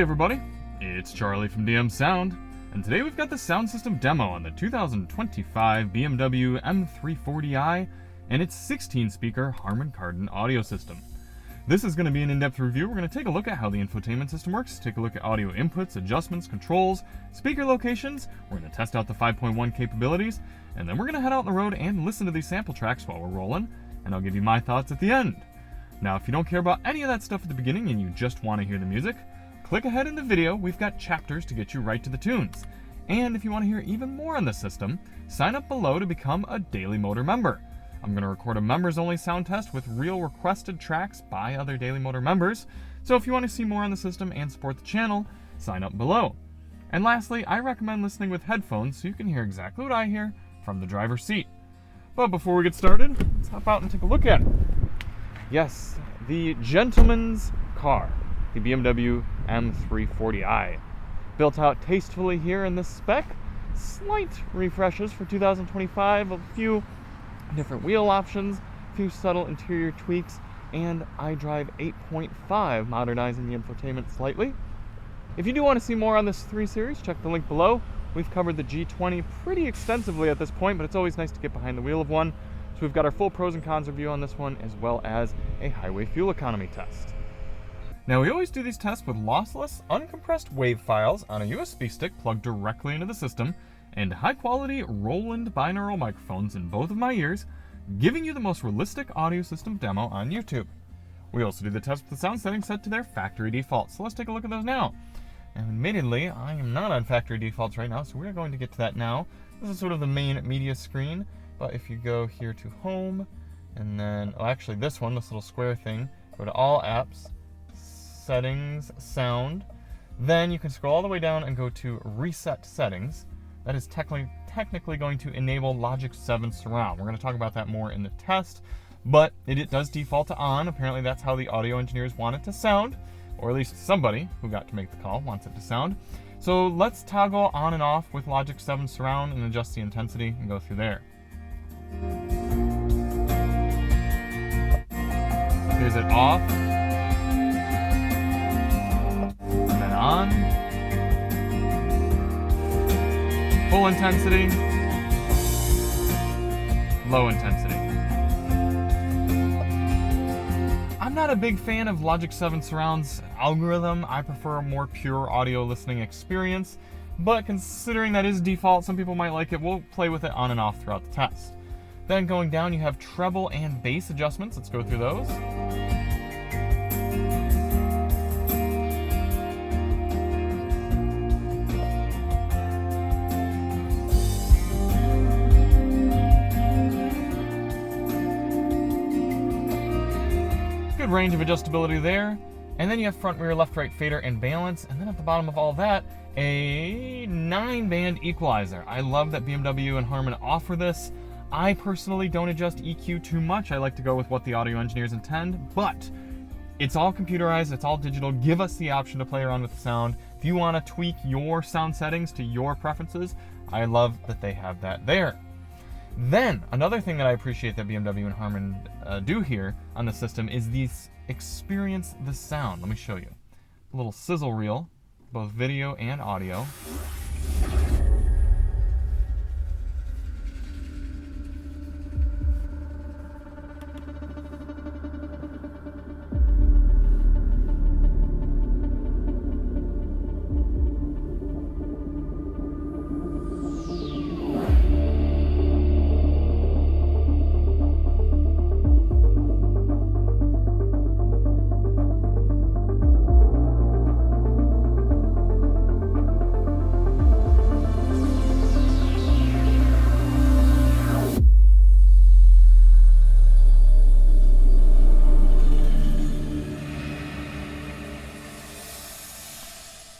everybody, it's Charlie from DM Sound, and today we've got the sound system demo on the 2025 BMW M340i and its 16-speaker Harman Kardon audio system. This is going to be an in-depth review. We're going to take a look at how the infotainment system works, take a look at audio inputs, adjustments, controls, speaker locations, we're going to test out the 5.1 capabilities, and then we're going to head out on the road and listen to these sample tracks while we're rolling, and I'll give you my thoughts at the end. Now, if you don't care about any of that stuff at the beginning and you just want to hear the music, click ahead in the video. We've got chapters to get you right to the tunes. And if you want to hear even more on the system, sign up below to become a Daily Motor member. I'm going to record a members-only sound test with real requested tracks by other Daily Motor members, so if you want to see more on the system and support the channel, sign up below. And lastly, I recommend listening with headphones so you can hear exactly what I hear from the driver's seat. But before we get started, let's hop out and take a look at it. Yes, the gentleman's car, the BMW M340i. Built out tastefully here in this spec, slight refreshes for 2025, a few different wheel options, a few subtle interior tweaks, and iDrive 8.5 modernizing the infotainment slightly. If you do want to see more on this 3 Series, check the link below. We've covered the G20 pretty extensively at this point, but it's always nice to get behind the wheel of one. So we've got our full pros and cons review on this one, as well as a highway fuel economy test. Now, we always do these tests with lossless, uncompressed WAV files on a USB stick plugged directly into the system, and high-quality Roland binaural microphones in both of my ears, giving you the most realistic audio system demo on YouTube. We also do the test with the sound settings set to their factory defaults, so let's take a look at those now. And admittedly, I am not on factory defaults right now, so we're going to get to that now. This is sort of the main media screen. But if you go here to Home, and then, actually this one, this little square thing, go to All Apps, Settings, Sound, then you can scroll all the way down and go to Reset Settings. That is technically going to enable Logic 7 Surround. We're going to talk about that more in the test, but it does default to on. Apparently that's how the audio engineers want it to sound, or at least somebody who got to make the call wants it to sound. So let's toggle on and off with Logic 7 Surround and adjust the intensity and go through there. Here's it off, and then on, full intensity, low intensity. I'm not a big fan of Logic 7 Surround's algorithm. I prefer a more pure audio listening experience, but considering that is default, some people might like it. We'll play with it on and off throughout the test. Then going down, you have treble and bass adjustments. Let's go through those. Good range of adjustability there. And then you have front, rear, left, right, fader, and balance. And then at the bottom of all that, a 9-band equalizer. I love that BMW and Harman offer this. I personally don't adjust EQ too much. I like to go with what the audio engineers intend, but it's all computerized, it's all digital. Give us the option to play around with the sound. If you want to tweak your sound settings to your preferences, I love that they have that there. Then, another thing that I appreciate that BMW and Harman do here on the system is these experience the sound. Let me show you. A little sizzle reel, both video and audio.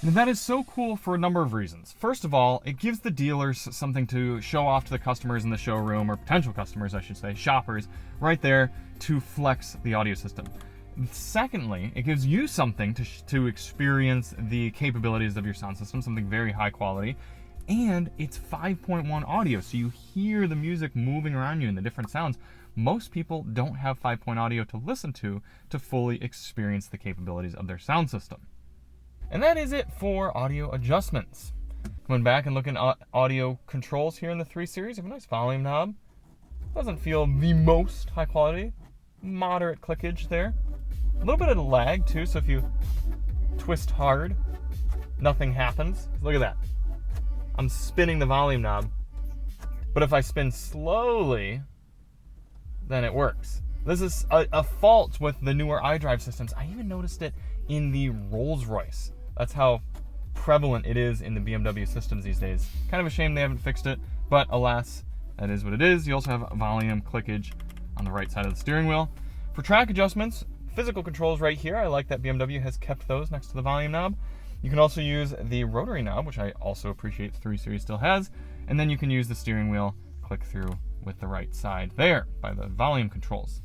And that is so cool for a number of reasons. First of all, it gives the dealers something to show off to the customers in the showroom, or potential customers, I should say, shoppers, right there to flex the audio system. Secondly, it gives you something to experience the capabilities of your sound system, something very high quality. And it's 5.1 audio, so you hear the music moving around you and the different sounds. Most people don't have 5.0 audio to listen to fully experience the capabilities of their sound system. And that is it for audio adjustments. Coming back and looking at audio controls here in the 3 Series, you have a nice volume knob. Doesn't feel the most high quality. Moderate clickage there. A little bit of lag too, so if you twist hard, nothing happens. Look at that. I'm spinning the volume knob. But if I spin slowly, then it works. This is a fault with the newer iDrive systems. I even noticed it in the Rolls-Royce. That's how prevalent it is in the BMW systems these days. Kind of a shame they haven't fixed it, but alas, that is what it is. You also have volume clickage on the right side of the steering wheel. For track adjustments, physical controls right here. I like that BMW has kept those next to the volume knob. You can also use the rotary knob, which I also appreciate the 3 Series still has, and then you can use the steering wheel click through with the right side there by the volume controls.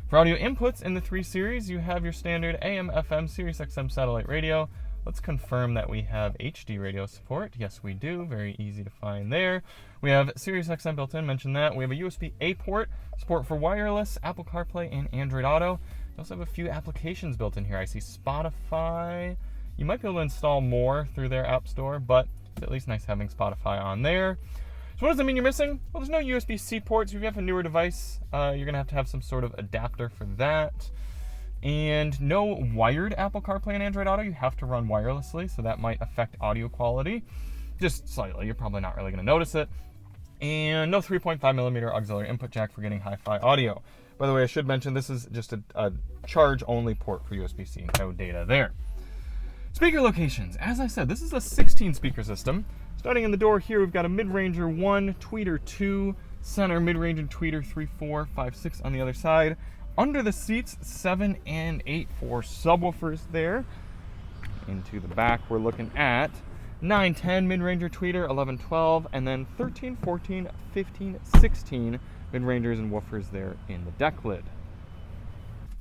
For audio inputs in the 3 Series, you have your standard AM, FM, Sirius XM satellite radio. Let's confirm that we have HD radio support. Yes, we do. Very easy to find there. We have Sirius XM built in, mentioned that. We have a USB-A port, support for wireless, Apple CarPlay, and Android Auto. We also have a few applications built in here. I see Spotify. You might be able to install more through their App Store, but it's at least nice having Spotify on there. So what does that mean you're missing? Well, there's no USB-C ports. If you have a newer device, you're going to have some sort of adapter for that. And no wired Apple CarPlay and Android Auto. You have to run wirelessly, so that might affect audio quality. Just slightly. You're probably not really going to notice it. And no 3.5mm auxiliary input jack for getting hi-fi audio. By the way, I should mention this is just a charge-only port for USB-C. No data there. Speaker locations. As I said, this is a 16-speaker system. Starting in the door here, we've got a mid-ranger 1, tweeter 2, center, mid-range and tweeter 3, 4, 5, 6 on the other side. Under the seats, 7 and 8 for subwoofers there. Into the back, we're looking at 9, 10 mid-ranger tweeter, 11, 12, and then 13, 14, 15, 16 mid-rangers and woofers there in the deck lid.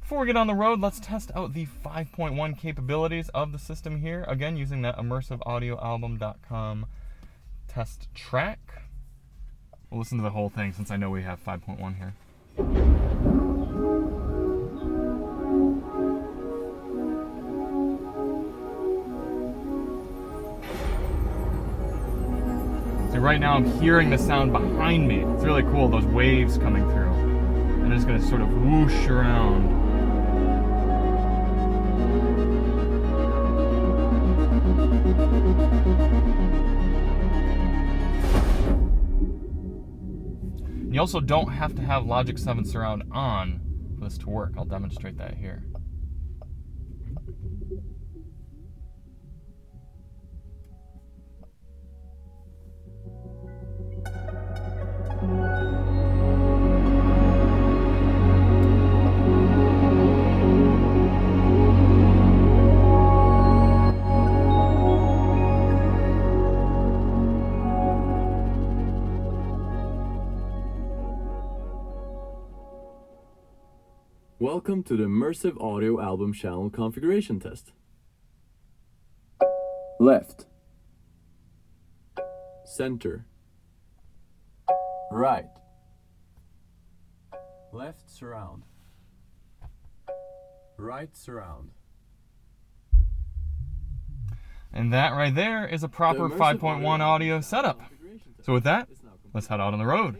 Before we get on the road, let's test out the 5.1 capabilities of the system here. Again, using that immersiveaudioalbum.com test track. We'll listen to the whole thing since I know we have 5.1 here. So right now I'm hearing the sound behind me. It's really cool, those waves coming through. And it's going to sort of whoosh around. You also don't have to have Logic 7 Surround on for this to work. I'll demonstrate that here. Welcome to the Immersive Audio Album Channel Configuration Test. Left. Center. Right. Left surround. Right surround. And that right there is a proper 5.1 audio setup. So with that, let's head out on the road.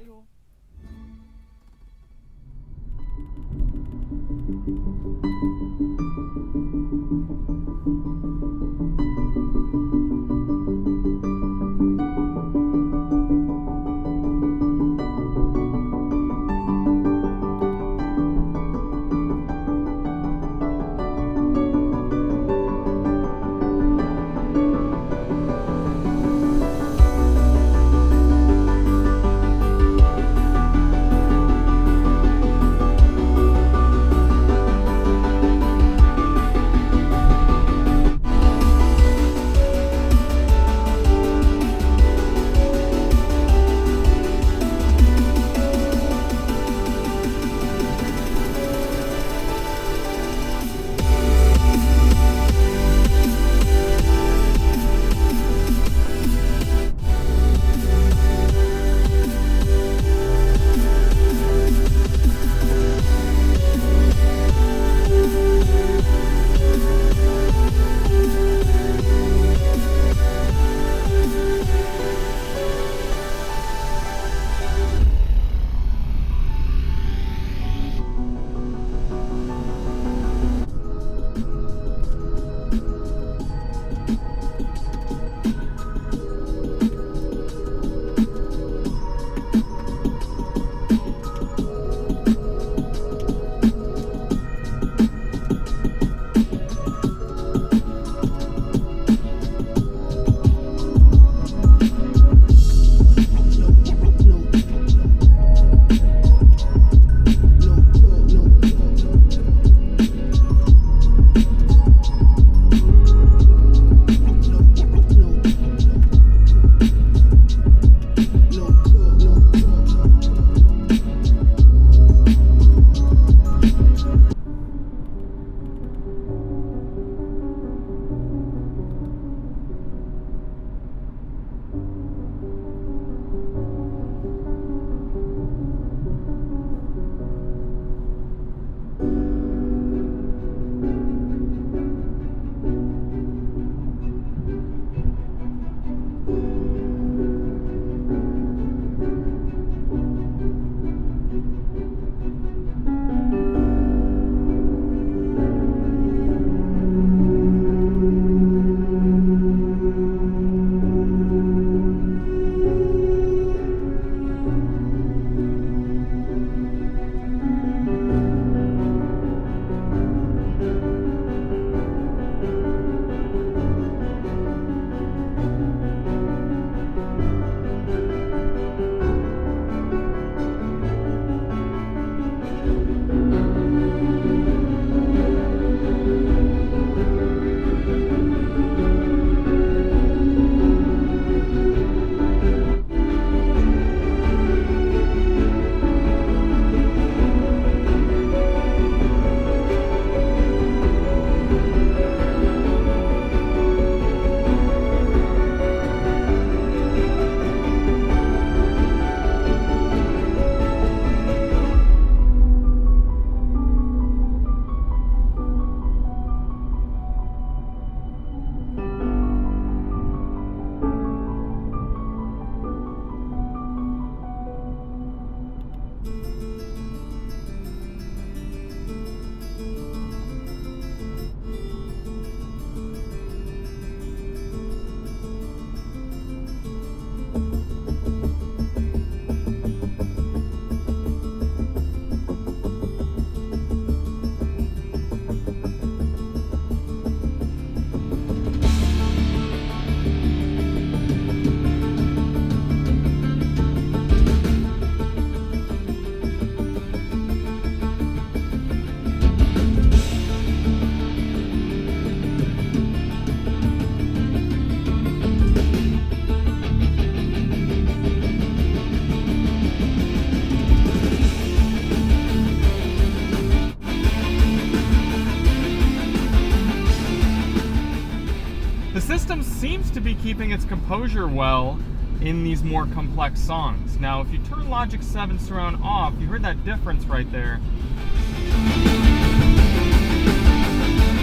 seems to be keeping its composure well in these more complex songs. Now, if you turn Logic 7 surround off, you heard that difference right there.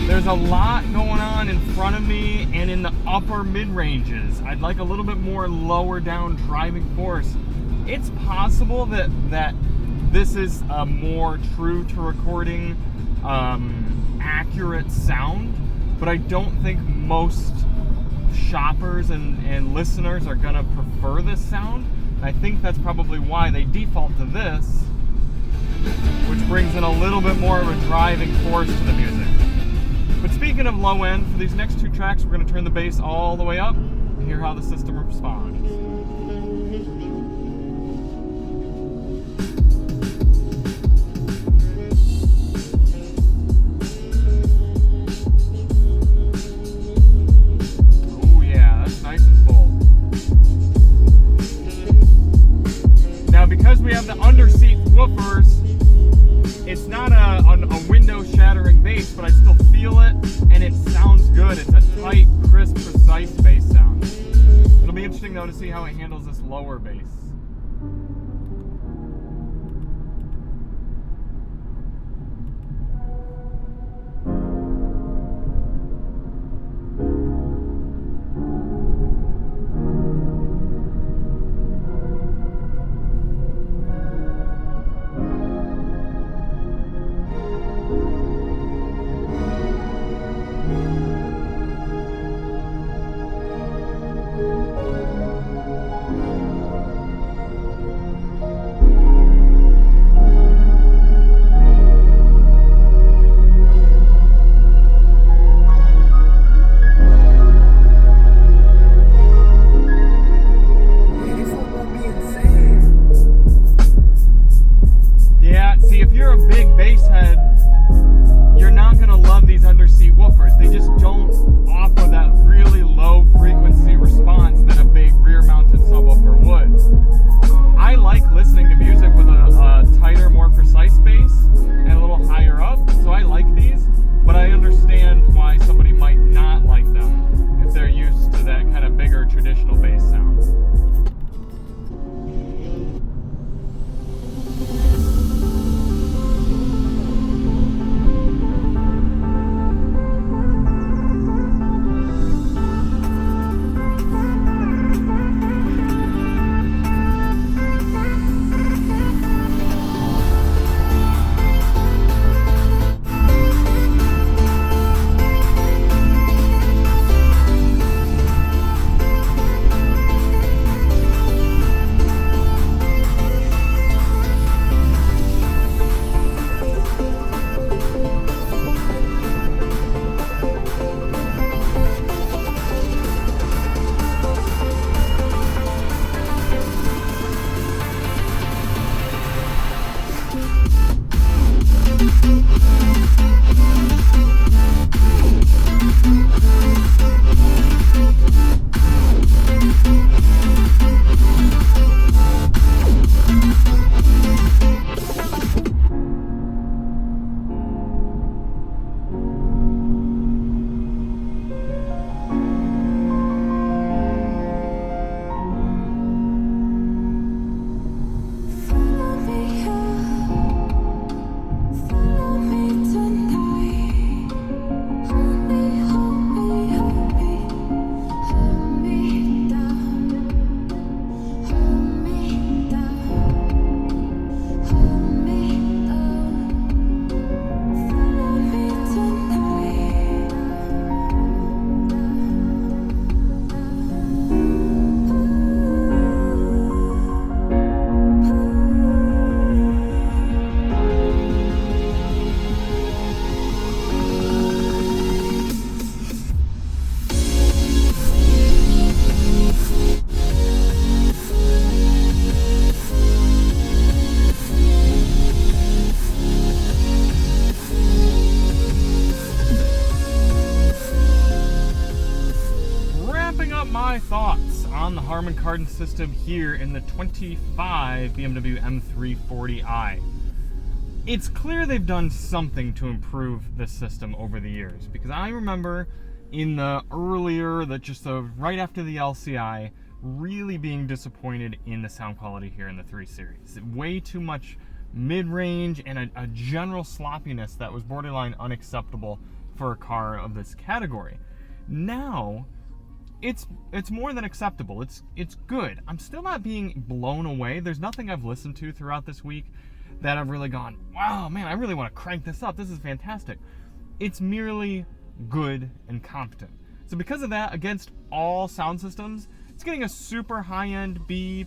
There's a lot going on in front of me and in the upper mid-ranges. I'd like a little bit more lower down driving force. It's possible that this is a more true to recording, accurate sound, but I don't think most shoppers and listeners are gonna prefer this sound. I think that's probably why they default to this, which brings in a little bit more of a driving force to the music. But speaking of low end, for these next two tracks, we're going to turn the bass all the way up and hear how the system responds. Oh yeah, that's nice and full. Now because we have the underseat woofers, it's not a window-shattering bass, but I still feel it, and it sounds good. It's a tight, crisp, precise bass sound. It'll be interesting, though, to see how it handles this lower bass. my thoughts on the Harman Kardon system here in the 25 BMW M340i. It's clear they've done something to improve this system over the years, because I remember in the earlier, right after the LCI, really being disappointed in the sound quality here in the 3 Series. Way too much mid-range and a general sloppiness that was borderline unacceptable for a car of this category. Now, it's more than acceptable. It's good. I'm still not being blown away. There's nothing I've listened to throughout this week that I've really gone, wow, man, I really want to crank this up. This is fantastic. It's merely good and competent. So because of that, against all sound systems, it's getting a super high-end B+.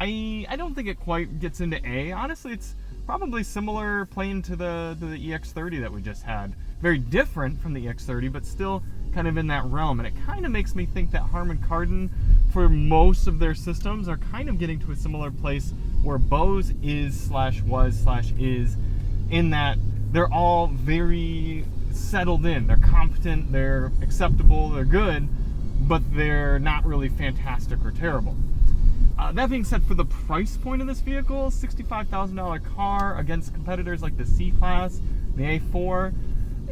I don't think it quite gets into A. Honestly, it's probably similar playing to the EX30 that we just had. Very different from the EX30, but still kind of in that realm. And it kind of makes me think that Harman Kardon, for most of their systems, are kind of getting to a similar place where Bose is/was/is, in that they're all very settled in. They're competent, they're acceptable, they're good, but they're not really fantastic or terrible. That being said, for the price point of this vehicle, $65,000 car against competitors like the C-Class, the A4,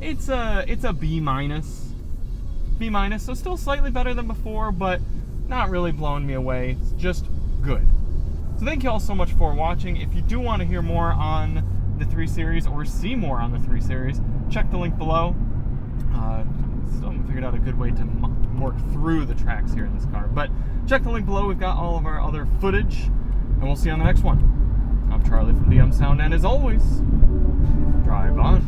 it's a B-. B-, so still slightly better than before, but not really blowing me away. It's just good. So thank you all so much for watching. If you do want to hear more on the 3 Series or see more on the 3 Series, check the link below. Still haven't figured out a good way to work through the tracks here in this car, but check the link below. We've got all of our other footage, and we'll see you on the next one. I'm Charlie from DM Sound, and as always, drive on.